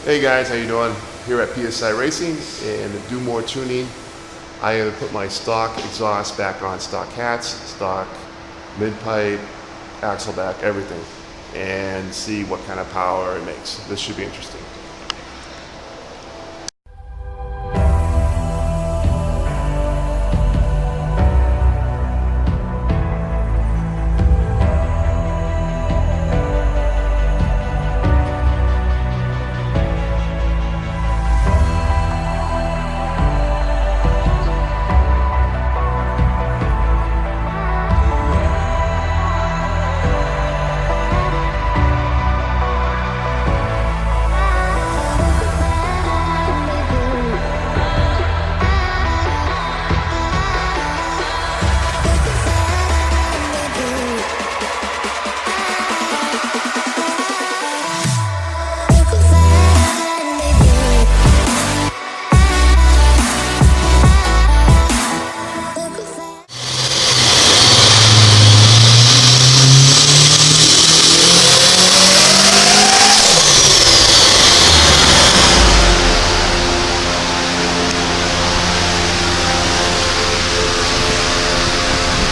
Hey guys, how you doing? Here at PSI Racing, and to do more tuning, I have put my stock exhaust back on stock hats, stock mid-pipe, axle back, everything, and see what kind of power it makes. This should be interesting.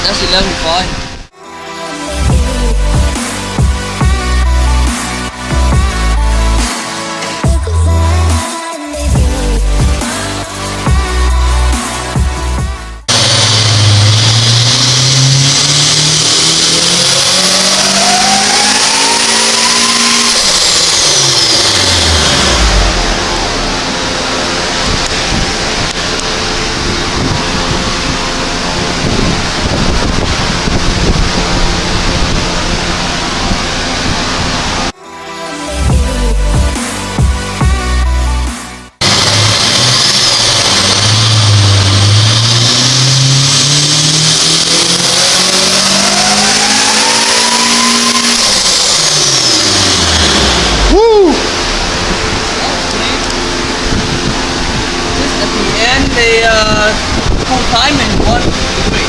That's 11.5. They full time in 1 to 3.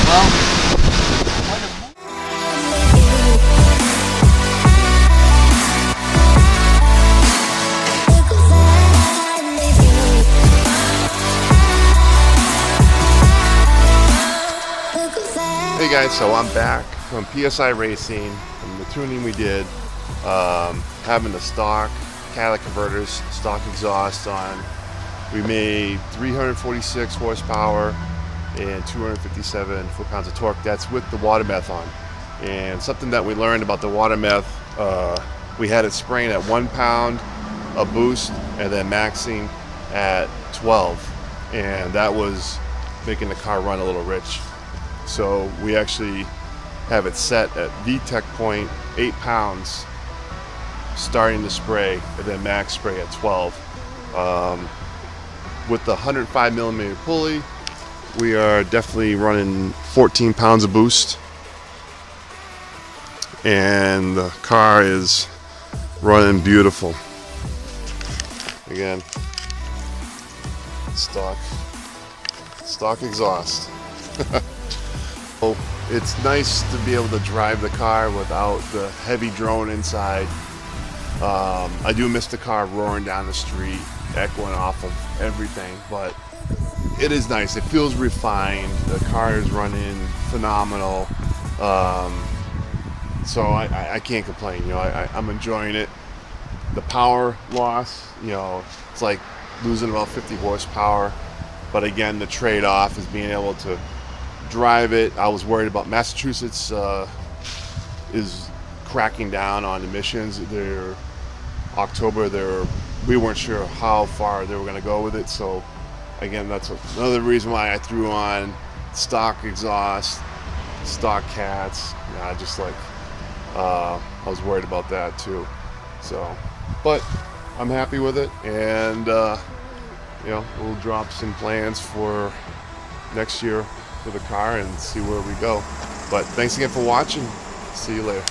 Well, Hey guys, so I'm back from PSI Racing, from the tuning we did, having the stock catalytic converters, stock exhaust on. We made 346 horsepower and 257 foot-pounds of torque. That's with the water meth on. And something that we learned about the water meth, we had it spraying at 1 pound a boost and then maxing at 12. And that was making the car run a little rich. So we actually have it set at VTEC point 8 pounds starting the spray, and then max spray at 12. With the 105 millimeter pulley, we are definitely running 14 pounds of boost, and the car is running beautiful. Again, stock exhaust. Oh, it's nice to be able to drive the car without the heavy drone inside. I do miss the car roaring down the street, echoing off of everything, but it is nice. It feels refined. The car is running phenomenal. So I can't complain. You know, I'm enjoying it. The power loss, you know, it's like losing about 50 horsepower. But again, the trade-off is being able to drive it. I was worried about Massachusetts is cracking down on emissions. We weren't sure how far they were going to go with it. So again, that's another reason why I threw on stock exhaust, stock cats. Just like I was worried about that too. So, but I'm happy with it, and you know, we'll drop some plans for next year for the car and see where we go. But thanks again for watching. See you later.